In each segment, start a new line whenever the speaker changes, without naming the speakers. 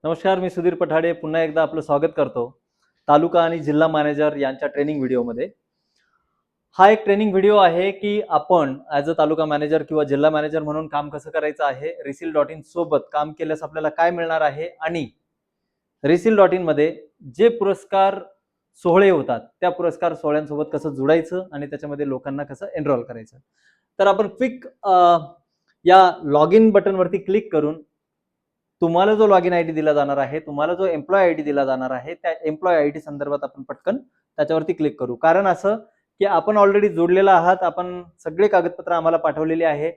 नमस्कार, मी सुधीर पठाडे पुन्हा एकदा आपलं स्वागत करतो तालुका आणि जिल्हा मॅनेजर यांच्या ट्रेनिंग व्हिडिओमध्ये. हा एक ट्रेनिंग व्हिडिओ आहे की आपण ॲज अ तालुका मॅनेजर किंवा जिल्हा मॅनेजर म्हणून काम कसं करायचं आहे, रिसील.इन सोबत काम केल्यास आपल्याला काय मिळणार आहे आणि रिसील.इन मध्ये जे पुरस्कार सोहळे होतात त्या पुरस्कार सोहळ्यांसोबत कसं जुडायचं आणि त्याच्यामध्ये लोकांना कसं एनरोल करायचं. तर आपण क्विक या लॉग इन बटनवरती क्लिक करून तुम्हाला जो लॉग इन आयडी दिला जाणार आहे, तुम्हाला जो एम्प्लॉय आयडी दिला जाणार आहे, त्या एम्प्लॉय आयडी संदर्भात आपण पटकन त्याच्यावरती क्लिक करू. कारण असं की आपण ऑलरेडी जोडलेला आहात, आपण सगळे कागदपत्र आम्हाला पाठवलेली आहे,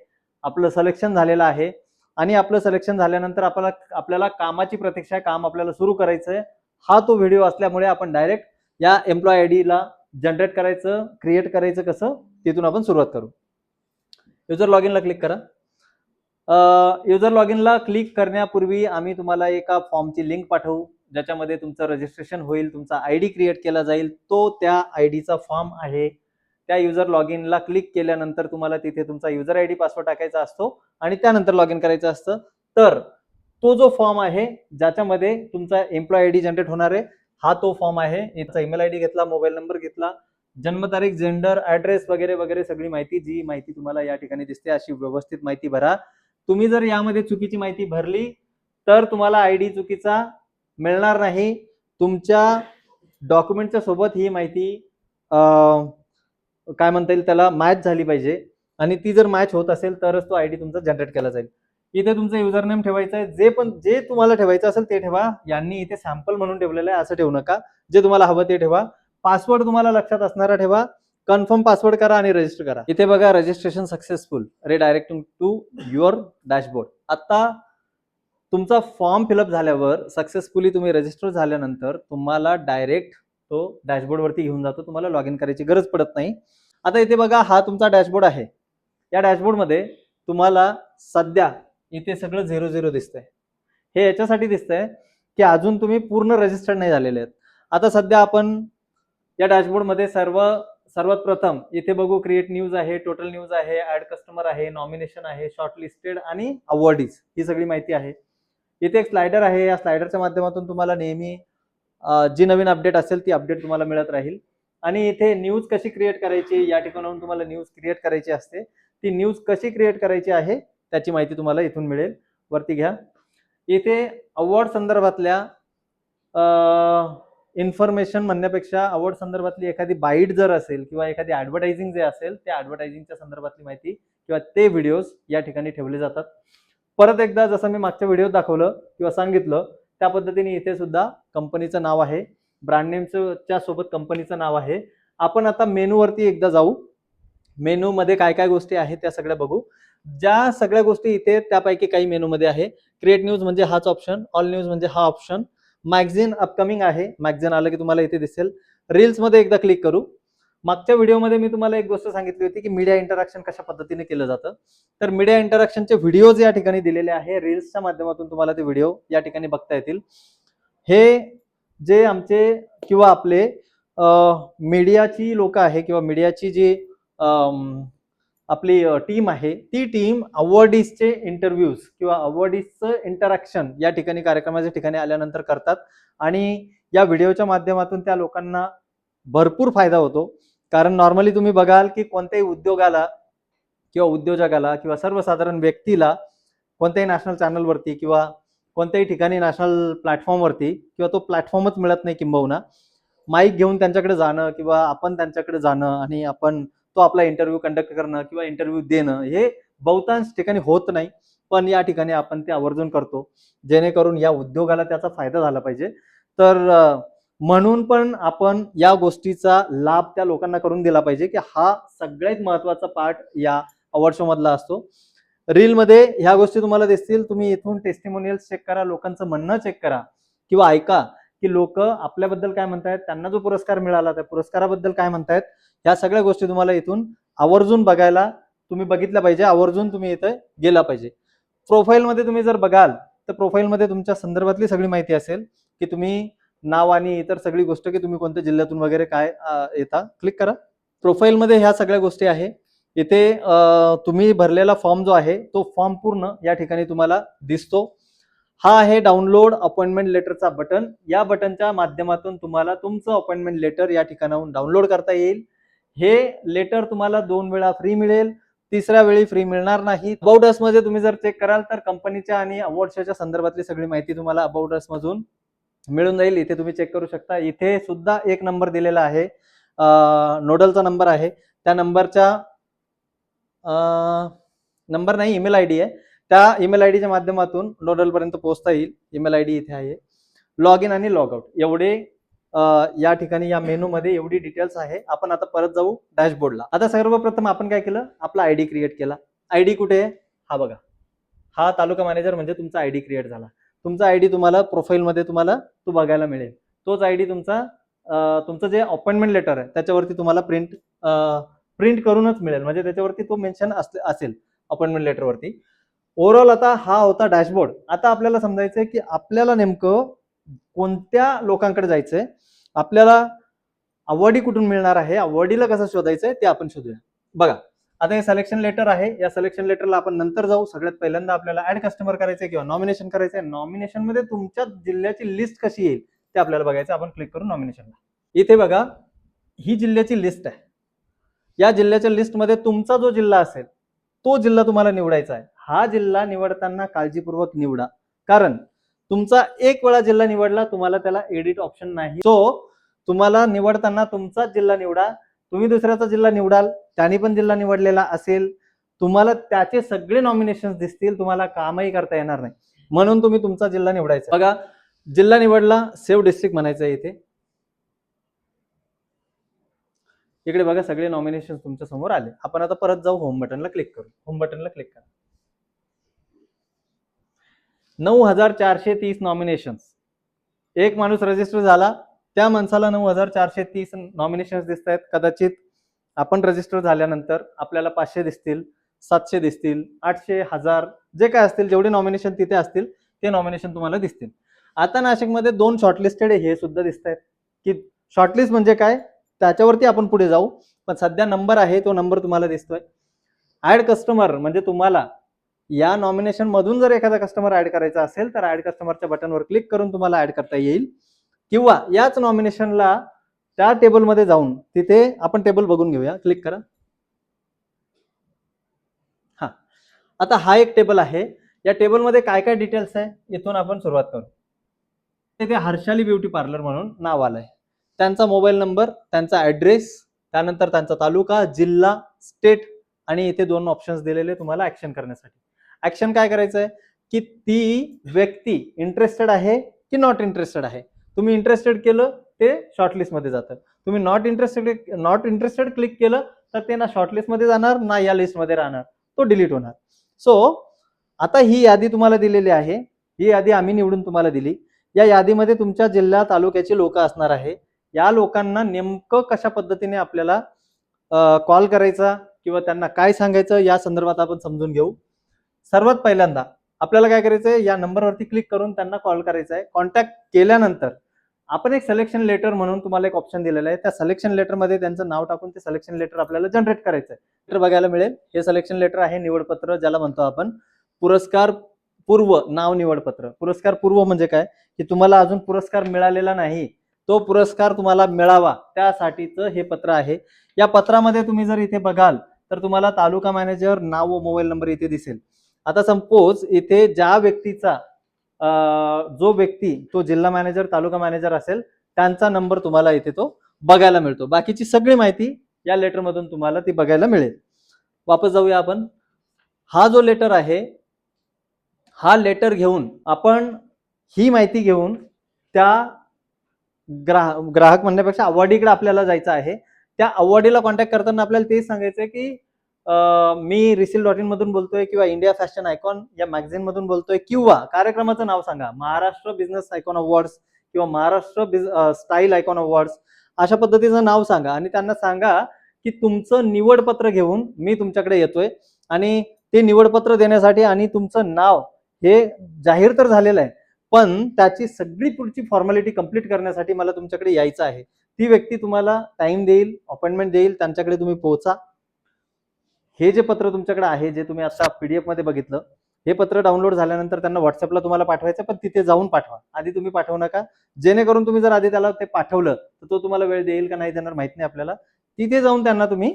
आपलं सिलेक्शन झालेलं आहे आणि आपलं सिलेक्शन झाल्यानंतर आपल्याला कामाची प्रतीक्षा आहे, काम आपल्याला सुरू करायचं आहे. हा तो व्हिडिओ असल्यामुळे आपण डायरेक्ट या एम्प्लॉय आयडीला जनरेट करायचं, क्रिएट करायचं कसं, तिथून आपण सुरुवात करू. युजर लॉग इनला क्लिक करा. युजर लॉग इनला क्लिक करण्यापूर्वी आम्ही तुम्हाला एका फॉर्मची लिंक पाठवू, ज्याच्यामध्ये तुमचं रजिस्ट्रेशन होईल, तुमचा आयडी क्रिएट केला जाईल, तो त्या आयडीचा फॉर्म आहे. त्या युजर लॉग इनला क्लिक केल्यानंतर तुम्हाला तिथे तुमचा युजर आयडी पासवर्ड टाकायचा असतो आणि त्यानंतर लॉग इन करायचं असतं. तर तो जो फॉर्म आहे ज्याच्यामध्ये तुमचा एम्प्लॉय आयडी जनरेट होणार आहे, हा तो फॉर्म आहे. याचा ईमेल आयडी घेतला, मोबाईल नंबर घेतला, जन्मतारीख, जेंडर, ऍड्रेस वगैरे वगैरे सगळी माहिती, जी माहिती तुम्हाला या ठिकाणी दिसते अशी व्यवस्थित माहिती भरा. तुम्ही जर यामध्ये चुकीची माहिती भरली तर तुम्हाला आयडी चुकीचा मिळणार नाही. तुमच्या डॉक्युमेंटच्या सोबत ही माहिती काय म्हणता येईल त्याला मॅच झाली पाहिजे आणि ती जर मॅच होत असेल तरच तो आयडी तुमचा जनरेट केला जाईल. इथे तुमचं युजर नेम ठेवायचं आहे, जे तुम्हाला ठेवायचं असेल ते ठेवा. यांनी इथे सॅम्पल म्हणून ठेवलेलं आहे असं ठेवू नका, जे तुम्हाला हवं ते ठेवा. पासवर्ड तुम्हाला लक्षात असणारा ठेवा, कन्फर्म पासवर्ड करा आणि रजिस्टर करा. इथे बघा registration successful, redirecting to your dashboard. आता तुमचा फॉर्म फिलअप झाल्यावर सक्सेसफुली तुम्ही रजिस्टर झाल्यानंतर तुम्हाला डायरेक्ट तो डॅशबोर्ड वरती घेऊन जातो, तुम्हाला लॉग इन करायची गरज पडत नाही. आता इथे बघा हा तुमचा डॅशबोर्ड आहे. या डॅशबोर्ड मध्ये तुम्हाला सध्या इथे सगळं 0-0 दिसतंय. हे याच्यासाठी दिसतंय की अजून तुम्ही पूर्ण रजिस्टर्ड नाही झालेले आहेत. आता सध्या आपण या डॅशबोर्ड मध्ये सर्वात प्रथम इथे बघू, क्रिएट न्यूज आहे, टोटल न्यूज आहे, ऍड कस्टमर आहे, नॉमिनेशन आहे, शॉर्टलिस्टेड आणि अवॉर्डीज ही सगळी माहिती आहे. इथे एक स्लायडर आहे, या स्लायडरच्या माध्यमातून तुम्हाला नेहमी जी नवीन अपडेट असेल ती अपडेट तुम्हाला मिळत राहील. आणि इथे न्यूज कशी क्रिएट करायची, या ठिकाणाहून तुम्हाला न्यूज क्रिएट करायची असते, ती न्यूज कशी क्रिएट करायची आहे त्याची माहिती तुम्हाला इथून मिळेल. वरती घ्या. इथे अवॉर्ड संदर्भातल्या इन्फॉर्मेशन म्हणण्यापेक्षा अवॉर्ड संदर्भातली एखादी बाईट जर असेल किंवा एखादी ऍडव्हर्टायझिंग जे असेल त्या ऍडव्हर्टायझिंगच्या संदर्भातली माहिती किंवा ते व्हिडिओज या ठिकाणी ठेवले जातात. परत एकदा जसं मी मागच्या व्हिडिओत दाखवलं किंवा सांगितलं त्या पद्धतीने इथे सुद्धा कंपनीचं नाव आहे, ब्रँड नेमच्या सोबत कंपनीचं नाव आहे. आपण आता मेनू वरती एकदा जाऊ. मेनू मध्ये काय काय गोष्टी आहेत त्या सगळ्या बघू. ज्या सगळ्या गोष्टी इथे त्यापैकी काही मेनू मध्ये आहे. क्रिएट न्यूज म्हणजे हाच ऑप्शन, ऑल न्यूज म्हणजे हा ऑप्शन, मॅगझिन अपकमिंग आहे, मॅगझिन आलं की तुम्हाला इथे दिसेल. रील्स मध्ये एकदा क्लिक करू. मागच्या व्हिडिओमध्ये मी तुम्हाला एक गोष्ट सांगितली होती की मीडिया इंटरॅक्शन कशा पद्धतीने केलं जातं. तर मीडिया इंटरॅक्शनचे व्हिडिओज या ठिकाणी दिलेले आहे. रील्सच्या माध्यमातून तुम्हाला ते व्हिडिओ या ठिकाणी बघता येतील. हे जे आमचे किंवा आपले मीडियाची लोक आहे किंवा मीडियाची जी आपली टीम आहे, ती टीम अवॉर्डीजचे इंटरव्ह्यूज किंवा अवॉर्डीजचं इंटरॅक्शन या ठिकाणी कार्यक्रमाच्या ठिकाणी आल्यानंतर करतात आणि या व्हिडिओच्या माध्यमातून त्या लोकांना भरपूर फायदा होतो. कारण नॉर्मली तुम्ही बघाल की कोणत्याही उद्योगाला किंवा उद्योजकाला किंवा सर्वसाधारण व्यक्तीला कोणत्याही नॅशनल चॅनलवरती किंवा कोणत्याही ठिकाणी नॅशनल प्लॅटफॉर्मवरती किंवा तो प्लॅटफॉर्मच मिळत नाही, किंबहुना माईक घेऊन त्यांच्याकडे जाणं किंवा आपण त्यांच्याकडे जाणं आणि आपण तो आपला इंटरव्ह्यू कंडक्ट करणं किंवा इंटरव्ह्यू देणं हे बहुतांश ठिकाणी होत नाही. पण या ठिकाणी आपण ते आवर्जून करतो, जेणेकरून या उद्योगाला त्याचा फायदा झाला पाहिजे. तर म्हणून पण आपण या गोष्टीचा लाभ त्या लोकांना करून दिला पाहिजे की हा सगळ्यात महत्वाचा पार्ट या अवॉर्ड शो मधला असतो. रील मध्ये ह्या गोष्टी तुम्हाला दिसतील. तुम्ही इथून टेस्टिमोनियल्स चेक करा, लोकांचं म्हणणं चेक करा किंवा ऐका की लोक आपल्याबद्दल काय म्हणतायत, त्यांना जो पुरस्कार मिळाला त्या पुरस्काराबद्दल काय म्हणतायत. ह्या सगळ्या गोष्टी तुम्हाला इथून आवर्जून बघायला तुम्ही बघितल्या पाहिजे, आवर्जून तुम्ही इथे गेला पाहिजे. प्रोफाईल मध्ये तुम्ही जर बघाल तर प्रोफाईल मध्ये तुमच्या संदर्भातली सगळी माहिती असेल की तुम्ही नाव आणि इतर सगळी गोष्ट की तुम्ही कोणत्या जिल्ह्यातून वगैरे काय येता. क्लिक करा. प्रोफाईल मध्ये ह्या सगळ्या गोष्टी आहे. इथे तुम्ही भरलेला फॉर्म जो आहे तो फॉर्म पूर्ण या ठिकाणी तुम्हाला दिसतो हा आहे डाउनलोड अपॉइंटमेंट लेटरचा बटन. या बटनच्या माध्यमातून तुम्हाला तुमचं अपॉइंटमेंट लेटर या ठिकाणाहून डाउनलोड करता येईल. हे लेटर तुम्हाला 2 वेळा फ्री मिळेल, तिसऱ्या वेळी फ्री मिळणार नाही. अबाउट अस मध्ये तुम्ही जर चेक कराल तर कंपनीच्या आणि अवॉर्ड्सच्या संदर्भातली सगळी माहिती तुम्हाला अबाउट अस मधून मिळून जाईल. इथे तुम्ही चेक करू शकता. इथे सुद्धा एक नंबर दिलेला आहे, नोडलचा नंबर आहे. त्या नंबरच्या नंबर नाही, ईमेल आयडी आहे. त्या ईमेल आयडीच्या माध्यमातून नोडल पर्यंत पोहोचता येईल. ईमेल आयडी इथे आहे. लॉग इन आणि लॉग आउट एवढे या ठिकाणी या मेनू मध्ये एवढी डिटेल्स आहे. आपण आता परत जाऊ डॅशबोर्डला. आता सर्वप्रथम आपण काय केलं, आपला आयडी क्रिएट केला. आयडी कुठे आहे, हा बघा, हा तालुका मॅनेजर म्हणजे तुमचा आयडी क्रिएट झाला. तुमचा आयडी तुम्हाला प्रोफाईल मध्ये तुम्हाला तो बघायला मिळेल. तोच आयडी तुमचं जे अपॉइंटमेंट लेटर आहे त्याच्यावरती तुम्हाला प्रिंट करूनच मिळेल, म्हणजे त्याच्यावरती तो मेन्शन असेल अपॉइंटमेंट लेटरवरती. ओव्हरऑल आता हा होता डॅशबोर्ड. आता आपल्याला समजायचंय की आपल्याला नेमकं कोणत्या लोकांकडे जायचंय, आपल्याला अवॉर्डी कुठून मिळणार आहे, अवॉर्डीला कसं शोधायचंय ते आपण शोधूया. बघा, आता हे सिलेक्शन लेटर आहे. या सिलेक्शन लेटरला आपण नंतर जाऊ. सगळ्यात पहिल्यांदा आपल्याला ऍड कस्टमर करायचंय किंवा नॉमिनेशन करायचंय. नॉमिनेशन मध्ये तुमच्या जिल्ह्याची लिस्ट कशी येईल ते आपल्याला बघायचं. आपण क्लिक करू नॉमिनेशनला. इथे बघा, ही जिल्ह्याची लिस्ट आहे. या जिल्ह्याच्या लिस्टमध्ये तुमचा जो जिल्हा असेल तो जिल्हा तुम्हाला निवडायचा आहे. हा जिल्हा निवडताना काळजीपूर्वक निवडा, कारण तुमचा एक वेळा जिल्हा निवडला तुम्हाला त्याला एडिट ऑप्शन नाही. सो तुम्हाला निवडताना तुमचाच जिल्हा निवडा. तुम्ही दुसऱ्याचा जिल्हा निवडाल, त्याने पण जिल्हा निवडलेला असेल, तुम्हाला त्याचे सगळे नॉमिनेशन दिसतील, तुम्हाला कामही करता येणार नाही. म्हणून तुम्ही तुमचा जिल्हा निवडायचा. बघा, जिल्हा निवडला, सेव्ह डिस्ट्रिक्ट म्हणायचं इथे. इकडे बघा, सगळे नॉमिनेशन तुमच्या समोर आले. आपण आता परत जाऊ, होम बटनला क्लिक करू. होम बटनला क्लिक करा. 9430 नॉमिनेशन्स. एक माणूस रजिस्टर झाला, त्या माणसाला 9430 नॉमिनेशन्स दिसत आहेत. कदाचित आपण रजिस्टर झाल्यानंतर आपल्याला 500 दिसतील, 700 दिसतील, 800, 1000 जे काय असतील, जेवढे नॉमिनेशन तिथे असतील ते नॉमिनेशन तुम्हाला दिसतील. आता नाशिकमध्ये 2 शॉर्टलिस्टेड हे सुद्धा दिसत आहेत. की शॉर्टलिस्ट म्हणजे काय, त्याच्यावरती आपण पुढे जाऊ. पण सध्या नंबर आहे, तो नंबर तुम्हाला दिसतोय. ऍड कस्टमर म्हणजे तुम्हाला या नॉमिनेशन मधून जर एखादा कस्टमर ऍड करायचा असेल तर ऍड कस्टमरच्या बटनवर क्लिक करून तुम्हाला ऍड करता येईल, किंवा याच नॉमिनेशनला त्या टेबलमध्ये जाऊन तिथे आपण टेबल बघून घेऊया. क्लिक करा. हा, आता हा एक टेबल आहे. या टेबलमध्ये काय काय डिटेल्स आहे इथून आपण सुरुवात करू. तिथे हर्षाली ब्युटी पार्लर म्हणून नाव आलंय. त्यांचा मोबाईल नंबर, त्यांचा ऍड्रेस, त्यानंतर त्यांचा तालुका, जिल्हा, स्टेट, आणि इथे 2 ऑप्शन्स दिलेले तुम्हाला ऍक्शन करण्यासाठी. ऍक्शन काय करायचंय की ती व्यक्ती इंटरेस्टेड आहे की नॉट इंटरेस्टेड आहे. तुम्ही इंटरेस्टेड केलं ते शॉर्टलिस्ट मध्ये जातं. तुम्ही नॉट इंटरेस्टेड क्लिक केलं तर ते ना शॉर्टलिस्ट मध्ये जाणार ना या लिस्ट मध्ये राहणार, तो डिलीट होणार. सो आता ही यादी तुम्हाला दिलेली आहे. ही यादी आम्ही निवडून तुम्हाला दिली. या यादीमध्ये तुमच्या जिल्हा तालुक्याची लोक असणार आहे. या लोकांना नेमकं कशा पद्धतीने आपल्याला कॉल करायचा किंवा त्यांना काय सांगायचं या संदर्भात आपण समजून घेऊ. सर्वात पहिल्यांदा आपल्याला काय करायचंय, या नंबरवरती क्लिक करून त्यांना कॉल करायचा आहे. कॉन्टॅक्ट केल्यानंतर आपण एक सिलेक्शन लेटर म्हणून तुम्हाला एक ऑप्शन दिलेला आहे. त्या सिलेक्शन लेटर मध्ये त्यांचं नाव टाकून ते सिलेक्शन लेटर आपल्याला जनरेट करायचं आहे. लेटर बघायला मिळेल. हे सिलेक्शन लेटर आहे, निवडपत्र ज्याला म्हणतो आपण. पुरस्कार पूर्व नाव निवडपत्र. पुरस्कार पूर्व म्हणजे काय की तुम्हाला अजून पुरस्कार मिळालेला नाही, तो पुरस्कार तुम्हाला मिळावा त्यासाठीचं हे पत्र आहे. या पत्रामध्ये तुम्ही जर इथे बघाल तर तुम्हाला तालुका मॅनेजर नाव व मोबाईल नंबर इथे दिसेल. आता सपोज इथे ज्या व्यक्तीचा जो व्यक्ती तो जिल्हा मॅनेजर, तालुका मॅनेजर असेल, त्यांचा नंबर तुम्हाला इथे तो बघायला मिळतो. बाकीची सगळी माहिती या लेटर मधून तुम्हाला ती बघायला मिळेल. वापस जाऊया आपण. हा जो लेटर आहे, हा लेटर घेऊन आपण ही माहिती घेऊन त्या ग्राहक म्हणण्यापेक्षा अवॉर्डीकडे आपल्याला जायचं आहे. त्या अवॉर्डीला कॉन्टॅक्ट करताना आपल्याला तेच सांगायचंय की मी रिसील.in मधून बोलतोय किंवा इंडिया फॅशन आयकॉन या मॅगझिन मधून बोलतोय, किंवा कार्यक्रमाचं नाव सांगा, महाराष्ट्र बिझनेस आयकॉन अवॉर्ड्स किंवा महाराष्ट्र स्टाईल आयकॉन अवॉर्ड्स, अशा पद्धतीचं नाव सांगा. आणि त्यांना सांगा की तुमचं निवडपत्र घेऊन मी तुमच्याकडे येतोय आणि ते निवडपत्र देण्यासाठी आणि तुमचं नाव हे जाहीर तर झालेलं आहे, पण त्याची सगळी पुढची फॉर्मॅलिटी कंप्लीट करण्यासाठी मला तुमच्याकडे यायचं आहे. ती व्यक्ती तुम्हाला टाइम देईल, अपॉइंटमेंट देईल, त्यांच्याकडे तुम्ही पोहोचा. हे जे पत्र तुमच्याकडे आहे, जे तुम्ही आता पीडीएफ मध्ये बघितलं, हे पत्र डाउनलोड झाल्यानंतर त्यांना व्हॉट्सअपला तुम्हाला पाठवायचं, पण तिथे जाऊन पाठवा. आधी तुम्ही पाठवू नका, जेणेकरून तुम्ही जर आधी त्याला ते पाठवलं तर तो तुम्हाला वेळ देईल का नाही देणार माहित नाही आपल्याला. तिथे जाऊन त्यांना तुम्ही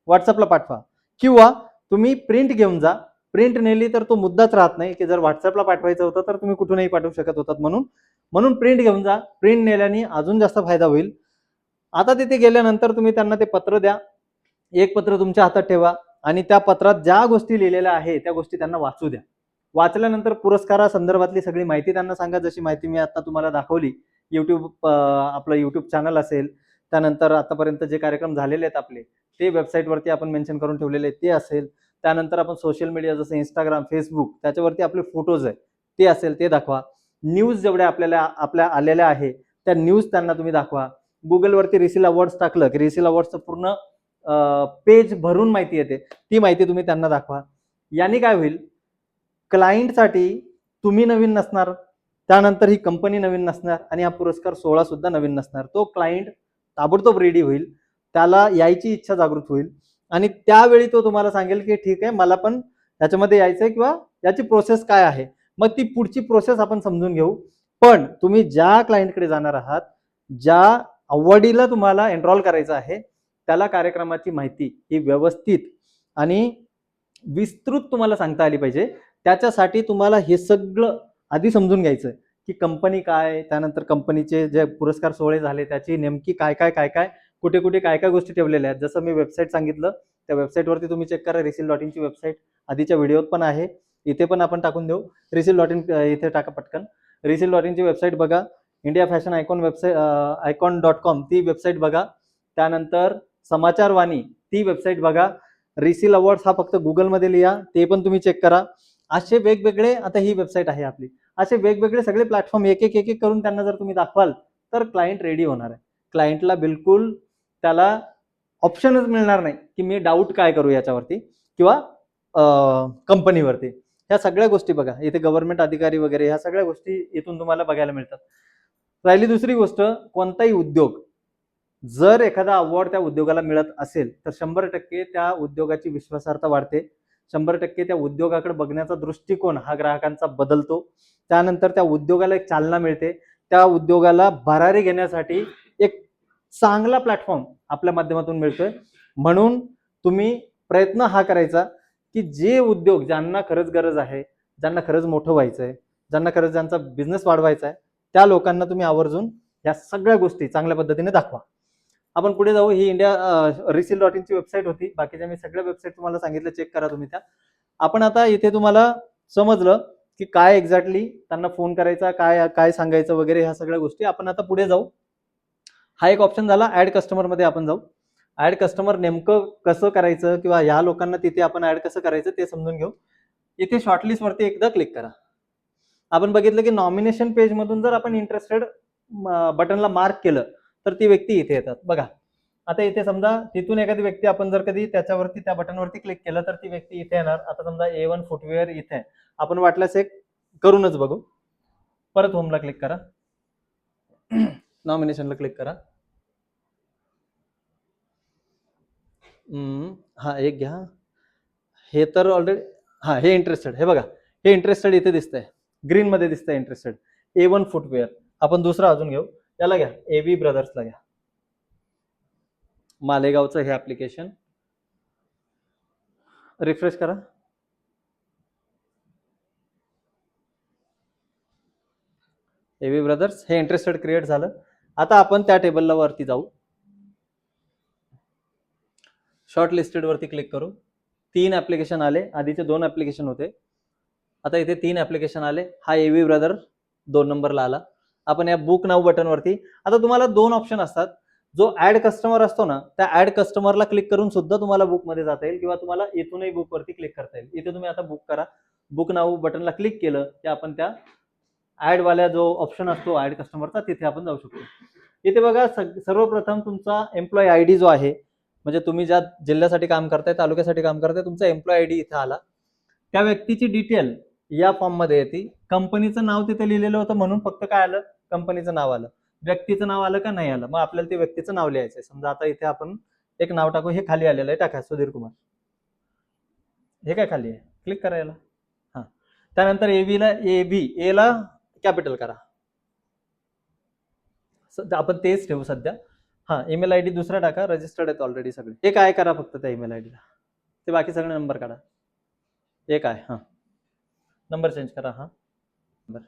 व्हॉट्सअपला पाठवा, किंवा तुम्ही प्रिंट घेऊन जा. प्रिंट नेली तर तो मुद्दाच राहत नाही, की जर व्हॉट्सअपला पाठवायचं होतं तर तुम्ही कुठूनही पाठवू शकत होतात. म्हणून प्रिंट घेऊन जा. प्रिंट नेल्याने अजून जास्त फायदा होईल. आता तिथे गेल्यानंतर तुम्ही त्यांना ते पत्र द्या. एक पत्र तुमच्या हातात ठेवा आणि त्या पत्रात ज्या गोष्टी लिहिलेल्या आहे त्या गोष्टी त्यांना वाचू द्या. वाचल्यानंतर पुरस्कारासंदर्भातली सगळी माहिती त्यांना सांगा, जशी माहिती मी आता तुम्हाला दाखवली. आपलं युट्यूब चॅनल असेल, त्यानंतर आतापर्यंत जे कार्यक्रम झालेले आहेत आपले ते वेबसाईटवरती आपण मेन्शन करून ठेवलेले आहेत ते असेल, त्यानंतर आपण सोशल मीडिया जसं इंस्टाग्राम, फेसबुक त्याच्यावरती आपले फोटोज आहे ते असेल ते दाखवा. न्यूज जेवढ्या आपल्या आलेल्या आहे त्या न्यूज त्यांना तुम्ही दाखवा. गुगलवरती रिसील अवॉर्ड्स टाकलं की रिसील अवॉर्ड्सचं पूर्ण पेज भरून माहिती येते, ती माहिती तुम्ही त्यांना दाखवा. याने काय होईल, क्लायंटसाठी तुम्ही नवीन नसणार, त्यानंतर ही कंपनी नवीन नसणार आणि हा पुरस्कार सोहळा सुद्धा नवीन नसणार. तो क्लायंट ताबडतोब रेडी होईल, त्याला यायची इच्छा जागृत होईल आणि त्यावेळी तो तुम्हाला सांगेल की ठीक आहे, मला पण त्याच्यामध्ये यायचंय किंवा याची प्रोसेस काय आहे. मग ती पुढची प्रोसेस आपण समजून घेऊ. पण तुम्ही ज्या क्लायंटकडे जाणार आहात, ज्या अवॉर्डीला तुम्हाला एनरोल करायचं आहे, त्याला कार्यक्रमाची माहिती ही व्यवस्थित आणि विस्तृत तुम्हाला सांगता आली पाहिजे. त्याच्यासाठी तुम्हाला हे सगळं आधी समजून घ्यायचं की कंपनी काय, त्यानंतर कंपनीचे जे पुरस्कार सोहळे झाले त्याची नेमकी काय कुठे कुठे काय गोष्टी ठेवलेल्या आहेत. जसं मी वेबसाईट सांगितलं, त्या वेबसाईटवरती तुम्ही चेक करा. रिसील.इन ची वेबसाईट आधीच्या व्हिडिओत पण आहे, इथे पण आपण टाकून देऊ. रिसील.इन इथे टाका पटकन. रिसील.इन ची वेबसाईट बघा. India fashion icon website icon.com ती वेबसाईट बघा. त्यानंतर समाचारवाणी ती वेबसाईट बघा. रिसील अवॉर्ड्स हा फक्त गुगलमध्ये लिहा, ते पण तुम्ही चेक करा. असे वेगवेगळे, आता ही वेबसाईट आहे आपली, असे वेगवेगळे सगळे प्लॅटफॉर्म एक एक करून त्यांना जर तुम्ही दाखवाल तर क्लायंट रेडी होणार आहे. क्लायंटला बिलकुल त्याला ऑप्शनच मिळणार नाही की मी डाऊट काय करू याच्यावरती किंवा कंपनीवरती. ह्या सगळ्या गोष्टी बघा, इथे गव्हर्नमेंट अधिकारी वगैरे ह्या सगळ्या गोष्टी इथून तुम्हाला बघायला मिळतात. राहिली दुसरी गोष्ट, कोणताही उद्योग जर एखादा अवॉर्ड त्या उद्योगाला मिळत असेल तर 100% त्या उद्योगाची विश्वासार्हता वाढते. 100% त्या उद्योगाकडे बघण्याचा दृष्टिकोन हा ग्राहकांचा बदलतो. त्यानंतर त्या उद्योगाला एक चालना मिळते. त्या उद्योगाला भरारी घेण्यासाठी एक चांगला प्लॅटफॉर्म आपल्या माध्यमातून मिळतोय. म्हणून तुम्ही प्रयत्न हा करायचा की जे उद्योग ज्यांना खरंच गरज आहे, ज्यांना खरंच मोठं व्हायचंय, ज्यांना खरंच ज्यांचा बिझनेस वाढवायचा आहे, त्या लोकांना तुम्ही आवर्जून या सगळ्या गोष्टी चांगल्या पद्धतीने दाखवा. आपण पुढे जाऊ. ही इंडिया रिसील.इन ची वेबसाईट होती. बाकीच्या मी सगळ्या वेबसाईट तुम्हाला सांगितलं, चेक करा तुम्ही त्या. आपण आता इथे तुम्हाला समजलं की काय एक्झॅक्टली त्यांना फोन करायचा, काय काय सांगायचं वगैरे, ह्या सगळ्या गोष्टी. आपण आता पुढे जाऊ. हा एक ऑप्शन झाला. ऍड कस्टमर मध्ये आपण जाऊ. ऍड कस्टमर नेमकं कसं करायचं किंवा ह्या लोकांना तिथे आपण ऍड कसं करायचं ते समजून घेऊ. इथे शॉर्टलिस्ट वरती एकदा क्लिक करा. आपण बघितलं की नॉमिनेशन पेज मधून जर आपण इंटरेस्टेड बटनला मार्क केलं तर ती व्यक्ती इथे येतात बघा. आता इथे समजा तिथून एखादी व्यक्ती आपण जर कधी त्याच्यावरती त्या बटनवरती क्लिक केलं तर ती व्यक्ती इथे येणार. आता समजा A1 फुटवेअर इथे आहे, आपण वाटल्यास एक करूनच बघू. परत होमला क्लिक करा, नॉमिनेशनला क्लिक करा. हा एक घ्या. हे तर ऑलरेडी, हा हे इंटरेस्टेड, हे बघा हे इंटरेस्टेड इथे दिसतंय, ग्रीन मध्ये दिसतंय इंटरेस्टेड. A1 footwear. आपण दुसरा अजून घेऊ, त्याला घ्या, AB ब्रदर्सला घ्या, मालेगावचं हे ऍप्लिकेशन. रिफ्रेश करा. AB ब्रदर्स हे इंटरेस्टेड क्रिएट झालं. आता आपण त्या टेबलला वरती जाऊ, शॉर्ट लिस्टेड वरती क्लिक करू. 3 ऍप्लिकेशन आले, आधीचे 2 ऍप्लिकेशन होते, आता इथे 3 ऍप्लिकेशन आले. हा AB ब्रदर 2 नंबरला आला. आपण या बुक नाव बटन वरती, आता तुम्हाला 2 ऑप्शन असतात. जो ऍड कस्टमर असतो ना, त्या ऍड कस्टमरला क्लिक करून सुद्धा तुम्हाला बुक मध्ये जाता येईल किंवा तुम्हाला इथूनही बुक वरती क्लिक करता येईल. इथे तुम्ही आता बुक करा. बुक नाव बटनला क्लिक केलं की आपण त्या ऍड वाल्या जो ऑप्शन असतो ऍड कस्टमरचा, तिथे आपण जाऊ शकतो. इथे बघा, सर्वप्रथम तुमचा एम्प्लॉय आयडी जो आहे, म्हणजे तुम्ही ज्या जिल्ह्यासाठी काम करताय, तालुक्यासाठी काम करताय, तुमचा एम्प्लॉय आयडी इथे आला. त्या व्यक्तीची डिटेल या फॉर्म मध्ये येते. कंपनीचं नाव तिथे लिहिलेलं होतं म्हणून फक्त काय आलं, कंपनीचं नाव आलं. व्यक्तीचं नाव आलं का नाही आलं, मग आपल्याला ते व्यक्तीचं नाव लिहायचंय. समजा आता इथे आपण एक नाव टाकू, हे खाली आलेलं आहे, टाका सुधीर कुमार. हे काय खाली आहे, क्लिक करायला. हा, त्यानंतर ए ला कॅपिटल करा. आपण तेच ठेवू सध्या. हा, ईमेल आयडी दुसरा टाका, रजिस्टर्ड आहेत ऑलरेडी सगळे. हे काय करा फक्त त्या ईमेल आयडीला, ते बाकी सगळे नंबर काढा. हे काय, हा नंबर चेंज करा. हा नंबर,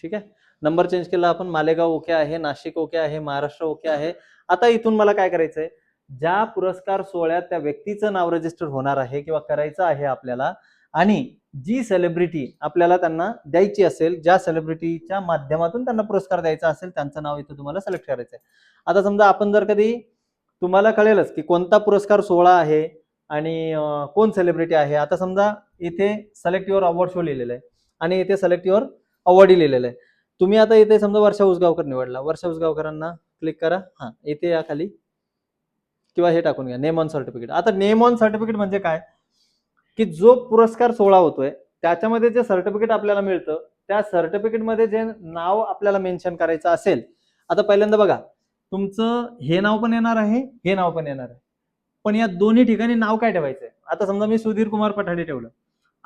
ठीक आहे. नंबर चेंज केला आपण. मालेगाव ओके आहे, नाशिक ओके आहे, महाराष्ट्र ओके आहे. आता इथून मला काय करायचंय, ज्या पुरस्कार सोहळ्यात त्या व्यक्तीचं नाव रजिस्टर होणार आहे किंवा करायचं आहे आपल्याला, आणि जी सेलिब्रिटी आपल्याला त्यांना द्यायची असेल, ज्या सेलिब्रिटीच्या माध्यमातून त्यांना पुरस्कार द्यायचा असेल, त्यांचं नाव इथं तुम्हाला सिलेक्ट करायचं आहे. आता समजा आपण जर कधी, तुम्हाला कळेलच की कोणता पुरस्कार सोहळा आहे आणि कोण सेलिब्रिटी आहे. आता समजा इथे सिलेक्ट युअर अवॉर्ड शो लिहिलेलं आहे आणि इथे सिलेक्ट युअर अवॉर्डी लिहिलेलं आहे. तुम्ही आता इथे समजा वर्षा उसगावकर निवडला, वर्षा उसगावकरांना क्लिक करा. हा, इथे या खाली, किंवा हे टाकून घ्या, नेम ऑन सर्टिफिकेट. आता नेम ऑन सर्टिफिकेट म्हणजे काय, की जो पुरस्कार सोहळा होतोय त्याच्यामध्ये जे सर्टिफिकेट आपल्याला मिळतं, त्या सर्टिफिकेटमध्ये जे नाव आपल्याला मेन्शन करायचं असेल. आता पहिल्यांदा बघा, तुमचं हे नाव पण येणार आहे, हे नाव पण येणार आहे, पण या दोन्ही ठिकाणी नाव काय ठेवायचंय. आता समजा मी सुधीर कुमार पठाडे ठेवलं.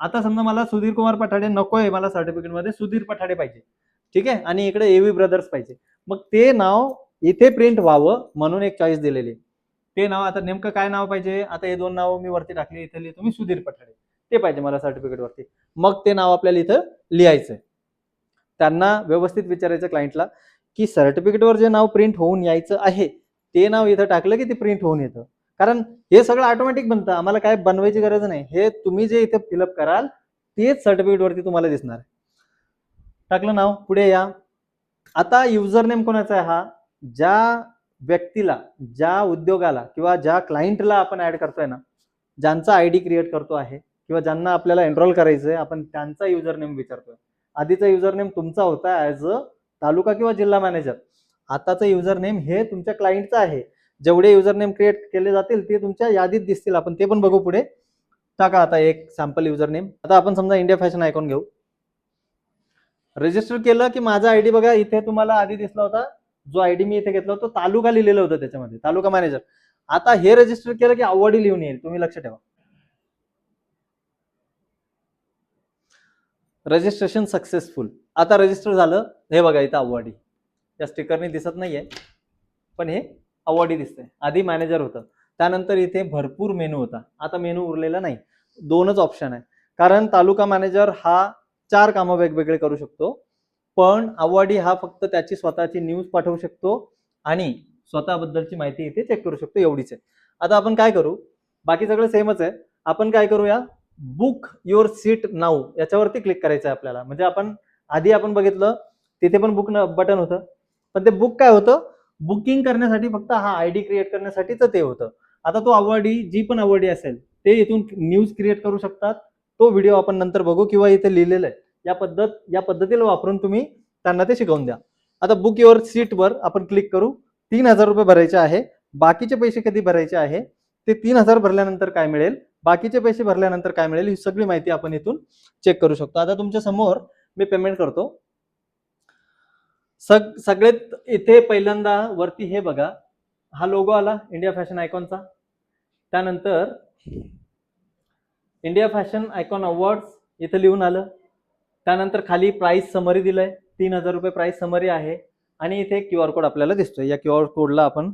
आता समजा मला सुधीर कुमार पठाडे नकोय, मला सर्टिफिकेटमध्ये सुधीर पठाडे पाहिजे, ठीक आहे, आणि इकडे एव्ही ब्रदर्स पाहिजे. मग ते नाव इथे प्रिंट व्हावं म्हणून एक चॉईस दिलेली. ते नाव, आता नेमकं काय नाव पाहिजे, आता हे दोन नाव मी वरती टाकले, इथे लिहितो मी सुधीर पठाडे, ते पाहिजे मला सर्टिफिकेट वरती. मग ते नाव आपल्याला इथं लिहायचंय. त्यांना व्यवस्थित विचारायचं क्लायंटला की सर्टिफिकेटवर जे नाव प्रिंट होऊन यायचं आहे ते नाव इथं टाकलं की ते प्रिंट होऊन येतं. कारण हे सगळं ऑटोमॅटिक बनतं, आम्हाला काय बनवायची गरज नाही. हे तुम्ही जे इथे फिलअप कराल तेच सर्टिफिकेट वरती तुम्हाला दिसणार. टाकलं नाव, पुढे या. आता युजर नेम कोणाचा आहे, हा ज्या व्यक्तीला, ज्या उद्योगाला किंवा ज्या क्लायंटला आपण ऍड करतोय ना, ज्यांचा आयडी क्रिएट करतो आहे किंवा ज्यांना आपल्याला एनरोल करायचंय, आपण त्यांचा युजर नेम विचारतोय. आधीचा युजर नेम तुमचा होता ऍज अ तालुका किंवा जिल्हा मॅनेजर. आताचं युजर नेम हे तुमच्या क्लायंटचं आहे. जेवढे युजर नेम क्रिएट केले जातील ते तुमच्या यादीत दिसतील, आपण ते पण बघू पुढे. टाका आता एक सॅम्पल युजर नेम. आता आपण समजा इंडिया फॅशन आयकॉन घेऊ. रजिस्टर केलं की माझा आयडी बघा इथे तुम्हाला आधी दिसला होता. जो आयडी मी इथे घेतला होता तालुका लिहिलेलं होतं त्याच्यामध्ये, तालुका मॅनेजर. आता हे रजिस्टर केलं की अवॉर्डी लिहून येईल, तुम्ही लक्ष ठेवा. Registration successful. आता रजिस्टर झालं, हे बघा इथं अवॉर्डी, या स्टिकरने दिसत नाहीये पण हे अवॉर्डी दिसतंय. आधी मॅनेजर होतं, त्यानंतर इथे भरपूर मेनू होता, आता मेनू उरलेला नाही, दोनच ऑप्शन आहे. कारण तालुका मॅनेजर हा 4 कामं वेगवेगळे करू शकतो, पण अवॉर्डी हा फक्त त्याची स्वतःची न्यूज पाठवू शकतो आणि स्वतःबद्दलची माहिती इथे चेक करू शकतो, एवढीच आहे. आता आपण काय करू, बाकी सगळं सेमच आहे. आपण काय करूया, बुक युअर सीट नाऊ याच्यावरती क्लिक करायचं आहे आपल्याला. म्हणजे आपण आधी आपण बघितलं तिथे पण बुक बटन होतं, पण ते बुक काय होतं, बुकिंग करण्यासाठी फक्त हा आयडी क्रिएट करण्यासाठीच ते होतं. आता तो अवॉर्डी, जी पण अवॉर्डी असेल ते इथून न्यूज क्रिएट करू शकतात. तो व्हिडिओ आपण नंतर बघू, किंवा इथे लिहिलेलं आहे या पद्धतीला वापरून तुम्ही त्यांना ते शिकवून द्या. आता बुक युअर सीट वर आपण क्लिक करू. 3,000 रुपये भरायचे आहे. बाकीचे पैसे कधी भरायचे आहे, ते 3,000 भरल्यानंतर काय मिळेल, बाकीचे पैसे भरल्यानंतर काय मिळेल, ही सगळी माहिती आपण इथून चेक करू शकतो. आता तुमच्या समोर मी पेमेंट करतो. सगळ्यात इथे पहिल्यांदा वरती हे बघा, हा लोगो आला इंडिया फॅशन आयकॉनचा. त्यानंतर इंडिया फॅशन आयकॉन अवॉर्ड्स इथं लिहून आलं. त्यानंतर खाली प्राइस समरी दिलंय, 3,000 रुपये प्राइस समरी आहे. आणि इथे QR कोड आपल्याला दिसतोय, या QR कोडला आपण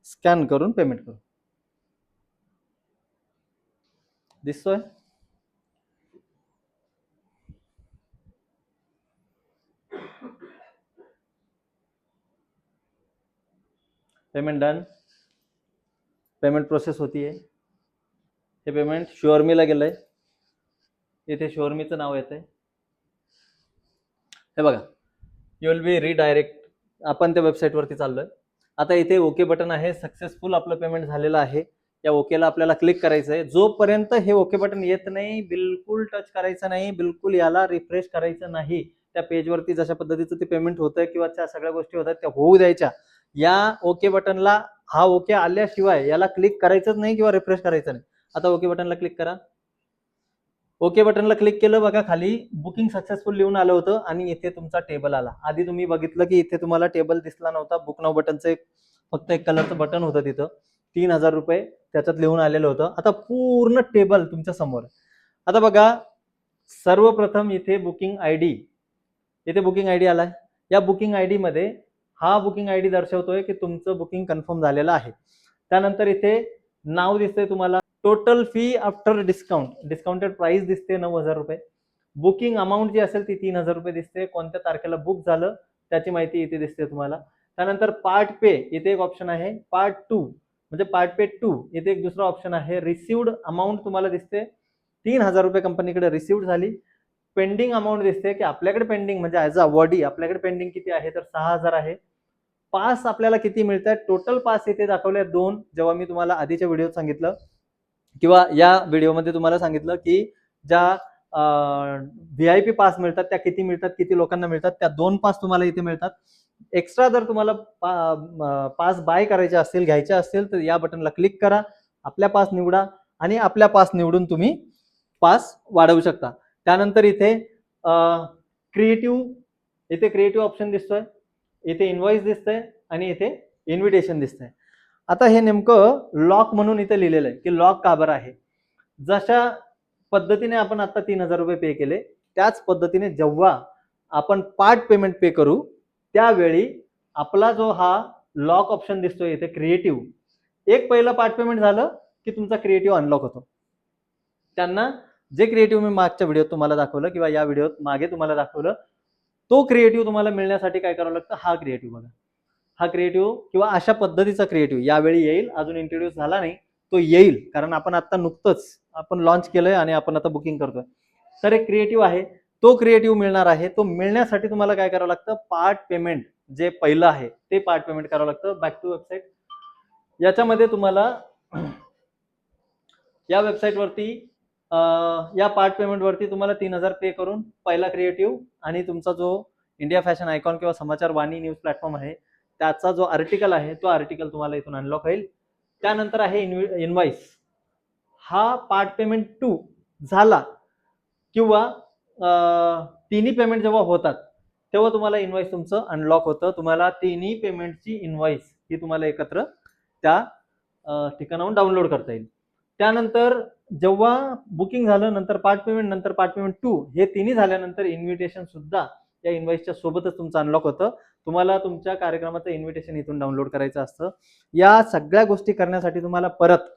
स्कॅन करून पेमेंट करू. दिसतोय, पेमेंट डन. पेमेंट प्रोसेस होतीये. हे पेमेंट शुअरमीला गेलंय, इथे शुअरमीचं नाव येतंय. हे बघा, यू विल बी रिडायरेक्ट. आपण त्या वेबसाईटवरती चाललोय. आता इथे ओके बटन आहे, सक्सेसफुल आपलं पेमेंट झालेलं आहे. या ओकेला आपल्याला क्लिक करायचं आहे. जोपर्यंत हे ओके बटन येत नाही बिलकुल टच करायचं नाही, बिलकुल याला रिफ्रेश करायचं नाही. त्या पेजवरती जशा पद्धतीचं ते पेमेंट होतंय किंवा त्या सगळ्या गोष्टी होतात त्या होऊ द्यायच्या. या ओके बटनला, हा ओके आल्याशिवाय याला क्लिक करायचंच नाही किंवा रिफ्रेश करायचं नाही. आता ओके बटनला क्लिक करा. ओके बटनला क्लिक केलं, बघा खाली बुकिंग सक्सेसफुल लिहून आलं होतं आणि इथे तुमचा टेबल आला. आधी तुम्ही बघितलं की इथे तुम्हाला टेबल दिसला नव्हता, बुक नाव बटनचं फक्त एक कलरचं बटन होतं तिथं. 3,000 रुपये त्याच्यात लिहून आलेलं होतं. आता पूर्ण टेबल तुमच्या समोर. आता बघा, सर्वप्रथम इथे बुकिंग आय डी, इथे बुकिंग आय डी आलाय. या बुकिंग आय डी मध्ये हा बुकिंग आय डी दर्शवतोय की तुमचं बुकिंग कन्फर्म झालेलं आहे. त्यानंतर इथे नाव दिसतंय तुम्हाला, total fee after discount, discounted price दिसते 9,000 रुपये. बुकिंग अमाऊंट जी असेल ती 3,000 रुपये दिसते. कोणत्या तारखेला बुक झालं त्याची माहिती इथे दिसते तुम्हाला. त्यानंतर पार्ट पे इथे एक ऑप्शन आहे, पार्ट 2 म्हणजे पार्ट पे 2 इथे एक दुसरा ऑप्शन आहे. रिसिव्ड अमाऊंट तुम्हाला दिसते 3,000 रुपये कंपनीकडे रिसिव्ड झाली. पेंडिंग अमाऊंट दिसते की आपल्याकडे पेंडिंग म्हणजे ॲज अ बॉडी आपल्याकडे पेंडिंग किती आहे तर 6,000 आहे. पास आपल्याला किती मिळत आहेत, टोटल पास इथे दाखवले 2. जेव्हा मी तुम्हाला आधीच्या व्हिडिओत सांगितलं किंवा या व्हिडिओमध्ये तुम्हाला सांगितलं की ज्या VIP पास मिळतात त्या किती मिळतात, किती लोकांना मिळतात, त्या 2 पास तुम्हाला इथे मिळतात. एक्स्ट्रा जर तुम्हाला पास बाय करायचे असतील, घ्यायचे असतील तर या बटनला क्लिक करा, आपल्या पास निवडा आणि आपल्या पास निवडून तुम्ही पास वाढवू शकता. त्यानंतर इथे क्रिएटिव्ह, इथे क्रिएटिव्ह ऑप्शन दिसतोय, इथे इनवॉइस दिसतंय आणि इथे इन्व्हिटेशन दिसतंय. आता हे नेमकं लॉक म्हणून इथे लिहिलेलं आहे की लॉक का बरं आहे. जशा पद्धतीने आपण आता 3,000 रुपये पे केले त्याच पद्धतीने जेव्हा आपण पार्ट पेमेंट पे करू त्यावेळी आपला जो हा लॉक ऑप्शन दिसतोय इथे क्रिएटिव्ह, एक पहिलं पार्ट पेमेंट झालं की तुमचा क्रिएटिव्ह अनलॉक होतो. त्यांना जे क्रिएटिव्ह मी मागच्या व्हिडिओत तुम्हाला दाखवलं किंवा या व्हिडिओत मागे तुम्हाला दाखवलं, तो क्रिएटिव्ह तुम्हाला मिळण्यासाठी काय करावं लागतं, हा क्रिएटिव्ह बघा. हा क्रिएटिव्ह किंवा अशा पद्धतीचा क्रिएटिव्ह यावेळी येईल, अजून इंट्रोड्यूस झाला नाही, तो येईल कारण आपण आता नुकतंच आपण लॉन्च केलंय आणि आपण आता बुकिंग करतोय. तर एक क्रिएटिव्ह आहे, तो क्रिएटिव्ह मिळणार आहे. तो मिळण्यासाठी तुम्हाला काय करावं लागतं, पार्ट पेमेंट जे पहिलं आहे ते पार्ट पेमेंट करावं लागतं. बॅक टू वेबसाईट, याच्यामध्ये तुम्हाला या वेबसाईटवरती या पार्ट पेमेंटवरती तुम्हाला 3,000 पे करून पहिला क्रिएटिव्ह आणि तुमचा जो इंडिया फॅशन आयकॉन किंवा समाचार वाणी न्यूज प्लॅटफॉर्म आहे त्याचा जो आर्टिकल आहे तो आर्टिकल तुम्हाला इथून अनलॉक होईल. त्यानंतर आहे इनवॉइस. हा पार्ट पेमेंट 2 झाला किंवा तिन्ही पेमेंट जेव्हा होतात तेव्हा तुम्हाला इनवॉइस तुमचं अनलॉक होतं. तुम्हाला तिन्ही पेमेंटची इनवॉइस ही तुम्हाला एकत्र त्या ठिकाणाहून डाउनलोड करता येईल. त्यानंतर जेव्हा बुकिंग झालं, नंतर पार्ट पेमेंट, नंतर पार्ट पेमेंट 2 हे तिन्ही झाल्यानंतर इन्व्हिटेशन सुद्धा या इनवॉइसच्या सोबतच तुमचं अनलॉक होतं. तुम्हाला तुमच्या कार्यक्रमाचं इन्व्हिटेशन इथून डाउनलोड करायचं असतं. या सगळ्या गोष्टी करण्यासाठी तुम्हाला परत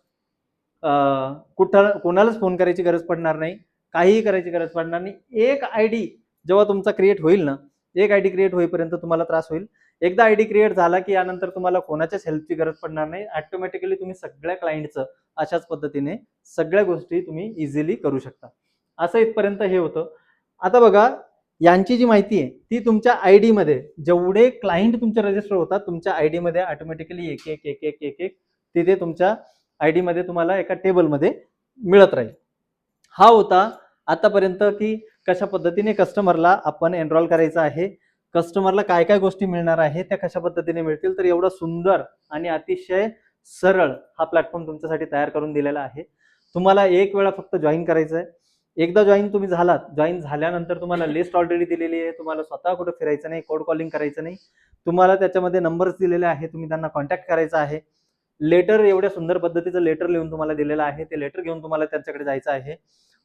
कोणालाच फोन करायची गरज पडणार नाही, काहीही करायची गरज पडणार नाही. एक आयडी जेव्हा तुमचा क्रिएट होईल ना, एक आयडी क्रिएट होईपर्यंत तुम्हाला त्रास होईल. एकदा आयडी क्रिएट झाला की यानंतर तुम्हाला कोणाच्याच हेल्पची गरज पडणार नाही. ऑटोमॅटिकली तुम्ही सगळ्या क्लायंटचं अशाच पद्धतीने सगळ्या गोष्टी तुम्ही इझिली करू शकता. असं इथपर्यंत हे होतं. आता बघा, यांची जी माहिती आहे ती तुमच्या आयडी मध्ये जेवढे क्लायंट तुमचे रजिस्टर होतात तुमच्या आयडी मध्ये ऑटोमॅटिकली एक एक एक एक एक एक तिथे तुमच्या आयडी मध्ये तुम्हाला एका टेबलमध्ये मिळत राहील. हा होता आतापर्यंत की कशा पद्धतीने कस्टमरला आपण एनरोल करायचं आहे, कस्टमरला काय काय गोष्टी मिळणार आहे त्या कशा पद्धतीने मिळतील. तर एवढा सुंदर आणि अतिशय सरळ हा प्लॅटफॉर्म तुमच्यासाठी तयार करून दिलेला आहे. तुम्हाला एक वेळा फक्त जॉईन करायचं आहे. एकदा जॉईन तुम्ही झालात, जॉईन झाल्यानंतर तुम्हाला लिस्ट ऑलरेडी दिलेली आहे. तुम्हाला स्वतः कुठे फिरायचं नाही, कोड कॉलिंग करायचं नाही. तुम्हाला त्याच्यामध्ये नंबर्स दिलेले आहे, तुम्ही त्यांना कॉन्टॅक्ट करायचा आहे. लेटर, एवढ्या सुंदर पद्धतीचं लेटर लिहून तुम्हाला दिलेलं आहे, ते लेटर घेऊन तुम्हाला त्यांच्याकडे जायचं आहे.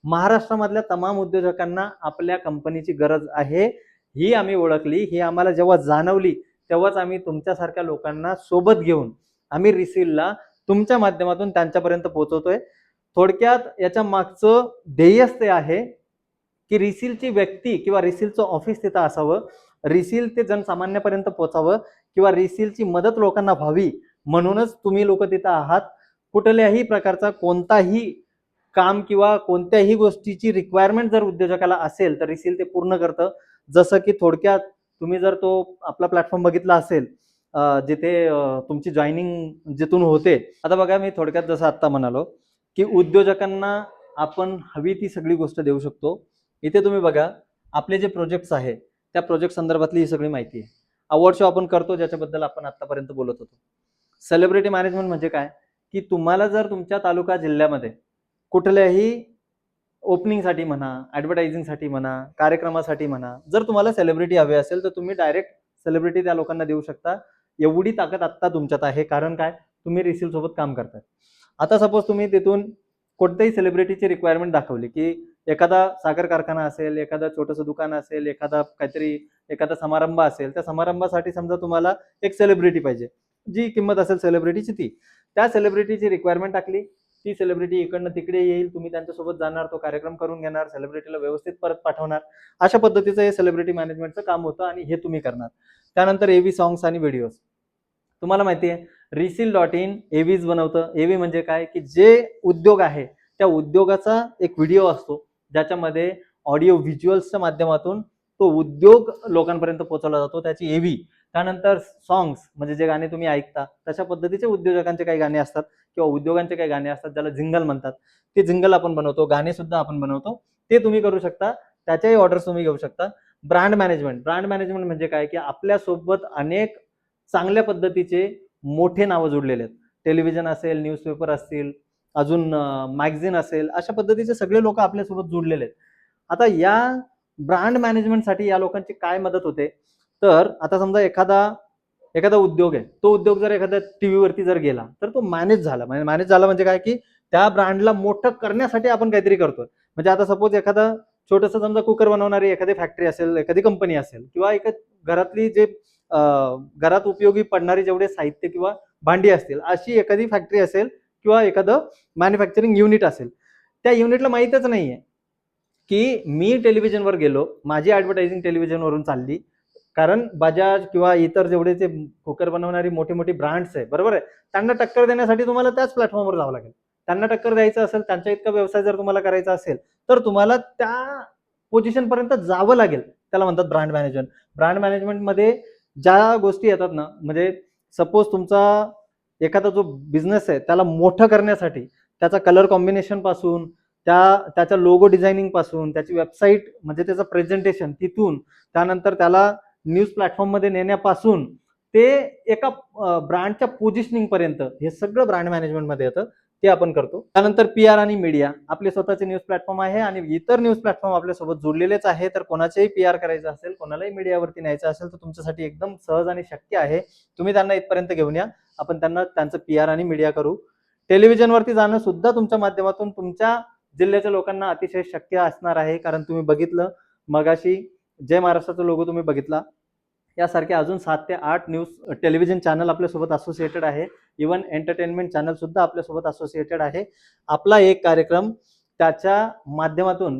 महाराष्ट्रामधल्या तमाम उद्योजकांना आपल्या कंपनीची गरज आहे ही आम्ही ओळखली, ही आम्हाला जेव्हा जाणवली तेव्हाच आम्ही तुमच्यासारख्या लोकांना सोबत घेऊन आम्ही रिसीलला तुमच्या माध्यमातून त्यांच्यापर्यंत पोहोचवतोय. थोडक्यात याच्या मागचं ध्येयच ते आहे की रिसीलची व्यक्ती किंवा रिसीलचं ऑफिस तिथं असावं, रिसील ते जनसामान्यापर्यंत पोहोचावं किंवा रिसीलची मदत लोकांना व्हावी म्हणूनच तुम्ही लोक तिथं आहात. कुठल्याही प्रकारचा कोणताही काम किंवा कोणत्याही गोष्टीची रिक्वायरमेंट जर उद्योजकाला असेल तर रिसील ते पूर्ण करतं. जसं की थोडक्यात तुम्ही जर तो आपला प्लॅटफॉर्म बघितला असेल जिथे तुमची जॉईनिंग जिथून होते. आता बघा, मी थोडक्यात जसं आत्ता म्हणालो की उद्योजकांना आपण हवी ती सगळी गोष्ट देऊ शकतो. इथे तुम्ही बघा, आपले जे प्रोजेक्ट्स आहे त्या प्रोजेक्ट संदर्भातली ही सगळी माहिती आहे. अवॉर्ड शो आपण करतो ज्याच्याबद्दल आपण आतापर्यंत बोलत होतो. सेलिब्रिटी मॅनेजमेंट म्हणजे काय की तुम्हाला जर तुमच्या तालुका जिल्ह्यामध्ये कुठल्याही ओपनिंगसाठी म्हणा, ॲडव्हर्टायझिंगसाठी म्हणा, कार्यक्रमासाठी म्हणा, जर तुम्हाला सेलिब्रिटी हवे असेल तर तुम्ही डायरेक्ट सेलिब्रिटी त्या लोकांना देऊ शकता. एवढी ताकद आत्ता तुमच्यात आहे. कारण काय, तुम्ही रिसील सोबत काम करताय. आता सपोज तुम्ही तिथून कोणत्याही सेलिब्रिटीची रिक्वायरमेंट दाखवली, की एखादा साखर कारखाना असेल, एखादा छोटंसं दुकान असेल, एखादा समारंभ असेल, त्या समारंभासाठी समजा तुम्हाला एक सेलिब्रिटी पाहिजे, जी किंमत असेल सेलिब्रिटीची ती. त्या सेलिब्रिटीची रिक्वायरमेंट टाकली, ती सेलिब्रिटी इकडनं तिकडे येईल, तुम्ही त्यांच्यासोबत जाणार, तो कार्यक्रम करून घेणार, सेलिब्रिटीला व्यवस्थित परत पाठवणार. अशा पद्धतीचं हे सेलिब्रिटी मॅनेजमेंटचं काम होतं आणि हे तुम्ही करणार. त्यानंतर एव्ही सॉंग्स आणि व्हिडिओज. तुम्हाला माहिती आहे Reseal.in एव्हीज बनवतं. एव्ही म्हणजे काय, की जे उद्योग आहे त्या उद्योगाचा एक व्हिडिओ असतो, ज्याच्यामध्ये ऑडिओ व्हिज्युअल्सच्या माध्यमातून तो उद्योग लोकांपर्यंत पोहोचवला जातो, त्याची एव्ही. त्यानंतर सॉंग्स म्हणजे जे गाणे तुम्ही ऐकता, तशा पद्धतीचे उद्योजकांचे काही गाणे असतात किंवा उद्योगांचे काही गाणे असतात, ज्याला जिंगल म्हणतात. ते जिंगल आपण बनवतो, गाणे सुद्धा आपण बनवतो, ते तुम्ही करू शकता. त्याच्याही ऑर्डर्स तुम्ही घेऊ शकता. ब्रँड मॅनेजमेंट म्हणजे काय, की आपल्यासोबत अनेक चांगल्या पद्धतीचे मोठे नावं जोडलेले आहेत. टेलिव्हिजन असेल, न्यूजपेपर असतील, अजून मॅगझिन असेल, अशा पद्धतीचे सगळे लोक आपल्यासोबत जोडलेले आहेत. आता या ब्रँड मॅनेजमेंटसाठी या लोकांची काय मदत होते, तर आता समजा एखादा उद्योग आहे, तो उद्योग जर एखाद्या टीव्हीवरती जर गेला तर तो मॅनेज झाला म्हणजे काय, की त्या ब्रँडला मोठं करण्यासाठी आपण काहीतरी करतोय. म्हणजे आता सपोज एखादा छोटंसं समजा कुकर बनवणारी एखादी फॅक्टरी असेल, एखादी कंपनी असेल, किंवा एक घरातली जे घरात उपयोगी पडणारी जेवढे साहित्य किंवा भांडी असतील, अशी एखादी फॅक्टरी असेल किंवा एखादं मॅन्युफॅक्चरिंग युनिट असेल. त्या युनिटला माहीतच नाहीये, की मी टेलिव्हिजनवर गेलो, माझी ॲडव्हर्टायझिंग टेलिव्हिजनवरून चालली. कारण बजाज किंवा इतर जेवढे ते कुकर बनवणारी मोठी ब्रँड्स आहे, बरोबर आहे, त्यांना टक्कर देण्यासाठी तुम्हाला त्याच प्लॅटफॉर्मवर जावं लागेल. त्यांना टक्कर द्यायचं असेल, त्यांच्या इतका व्यवसाय जर तुम्हाला करायचा असेल, तर तुम्हाला त्या पोझिशन पर्यंत जावं लागेल. त्याला म्हणतात ब्रँड मॅनेजमेंट. ब्रँड मॅनेजमेंटमध्ये ज्या गोष्टी येतात ना, म्हणजे सपोज तुमचा एखादा जो बिझनेस आहे त्याला मोठं करण्यासाठी त्याचा कलर कॉम्बिनेशन पासून, त्याच्या लोगो डिझायनिंग पासून, त्याची वेबसाईट म्हणजे त्याचं प्रेझेंटेशन तिथून, त्यानंतर त्याला न्यूज प्लॅटफॉर्म मध्ये नेण्यापासून ते एका ब्रँडच्या पोझिशनिंग पर्यंत हे सगळं ब्रँड मॅनेजमेंट मध्ये येतं. ते आपण करतो. त्यानंतर PR आणि मीडिया. आपले स्वतःचे न्यूज प्लॅटफॉर्म आहे आणि इतर न्यूज प्लॅटफॉर्म आपल्यासोबत जोडलेलेच आहे. तर कोणाचेही PR करायचं असेल, कोणालाही मीडियावरती न्यायचं असेल, तर तुमच्यासाठी एकदम सहज आणि शक्य आहे. तुम्ही त्यांना इथपर्यंत घेऊन या, आपण त्यांचं PR आणि मीडिया करू. टेलिव्हिजनवरती जाणं सुद्धा तुमच्या माध्यमातून तुमच्या जिल्ह्याच्या लोकांना अतिशय शक्य असणार आहे. कारण तुम्ही बघितलं मगाशी जय महाराष्ट्राचा लोगो तुम्ही बघितला. यासारखे अजून 7 ते 8 न्यूज टेलिव्हिजन चॅनल आपल्यासोबत असोसिएटेड आहे. इव्हन एंटरटेनमेंट चॅनल सुद्धा आपल्यासोबत असोसिएटेड आहे. आपला एक कार्यक्रम त्याच्या माध्यमातून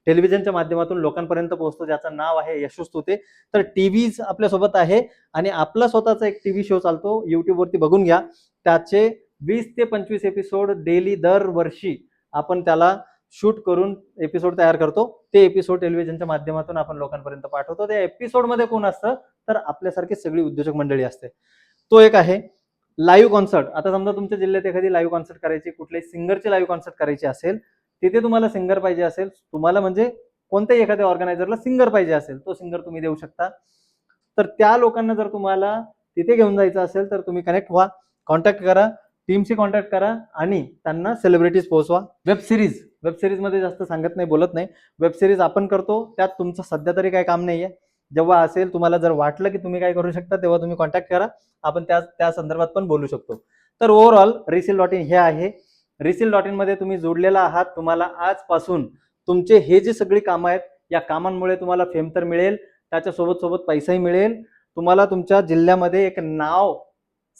टेलिव्हिजनच्या माध्यमातून लोकांपर्यंत पोहोचतो, ज्याचं नाव आहे यशोस्तुते. तर टीव्हीज आपल्यासोबत आहे आणि आपला स्वतःचा एक टीव्ही शो चालतो, युट्यूबवरती बघून घ्या. त्याचे 20 ते 25 एपिसोड डेली दरवर्षी आपण त्याला शूट करून एपिसोड तयार करतो. ते एपिसोड टेलिव्हिजनच्या माध्यमातून आपण लोकांपर्यंत पाठवतो. त्या एपिसोडमध्ये कोण असतं, तर आपल्यासारखी सगळी उद्योजक मंडळी असते. तो एक आहे. Live concert. आता समजा तुमच्या जिल्ह्यात एखादी लाईव्ह कॉन्सर्ट करायची, कुठल्याही सिंगरची लाईव्ह कॉन्सर्ट करायची असेल, तिथे तुम्हाला सिंगर पाहिजे असेल, तुम्हाला म्हणजे कोणत्याही एखाद्या ऑर्गनायझरला सिंगर पाहिजे असेल, तो सिंगर तुम्ही देऊ शकता. तर त्या लोकांना जर तुम्हाला तिथे घेऊन जायचं असेल, तर तुम्ही कनेक्ट व्हा, कॉन्टॅक्ट करा, टीमशी कॉन्टॅक्ट करा आणि त्यांना सेलिब्रिटीज पोहोचवा. वेब सिरीज मध्ये जास्त सांगत नाही, बोलत नाही. वेब सिरीज आपण करतो, त्यात तुमचं सध्या तरी काही काम नाहीये. जेव्हा असेल, तुम्हाला जर वाटलं की तुम्ही काय करू शकता, तेव्हा तुम्ही कॉन्टॅक्ट करा, आपण त्या संदर्भात पण बोलू शकतो. तर ओव्हरऑल Reseal.in हे आहे. Reseal.in मध्ये तुम्ही जोडलेला आहात. तुम्हाला आजपासून तुमचे हे जे सगळी कामं आहेत, या कामांमुळे तुम्हाला फेम तर मिळेल, त्याच्या सोबत पैसाही मिळेल. तुम्हाला तुमच्या जिल्ह्यामध्ये एक नाव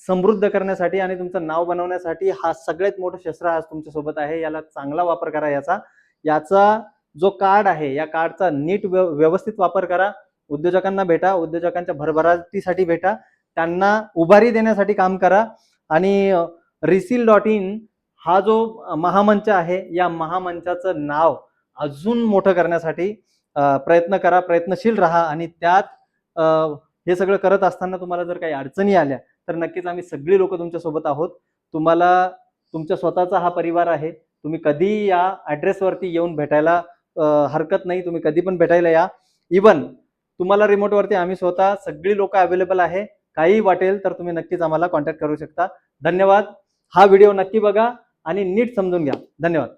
समृद्ध करण्यासाठी आणि तुमचं नाव बनवण्यासाठी हा सगळ्यात मोठं शस्त्र आज तुमच्या सोबत आहे. याला चांगला वापर करा. याचा जो कार्ड आहे, या कार्डचा नीट व्यवस्थित वापर करा. उद्योजकांना भेटा, उद्योजकांच्या भरभराटीसाठी भेटा, त्यांना उभारी देण्यासाठी काम करा आणि Reseal.in हा जो महामंच आहे, या महामंचाचं नाव अजून मोठं करण्यासाठी प्रयत्न करा, प्रयत्नशील राहा आणि त्यात हे सगळं करत असताना तुम्हाला जर काही अडचणी आल्या, तर नक्कीच आम्ही सगळी लोक तुमच्या सोबत आहोत. तुम्हाला तुमच्या स्वतःचा हा परिवार आहे. तुम्ही कधी या ॲड्रेसवरती येऊन भेटायला हरकत नाही. तुम्ही कधी पण भेटायला या. इवन तुम्हाला रिमोटवरती आम्ही स्वतः सगळी लोक अवेलेबल आहे. काही वाटेल तर तुम्ही नक्कीच आम्हाला कॉन्टॅक्ट करू शकता. धन्यवाद. हा व्हिडिओ नक्की बघा आणि नीट समजून घ्या. धन्यवाद.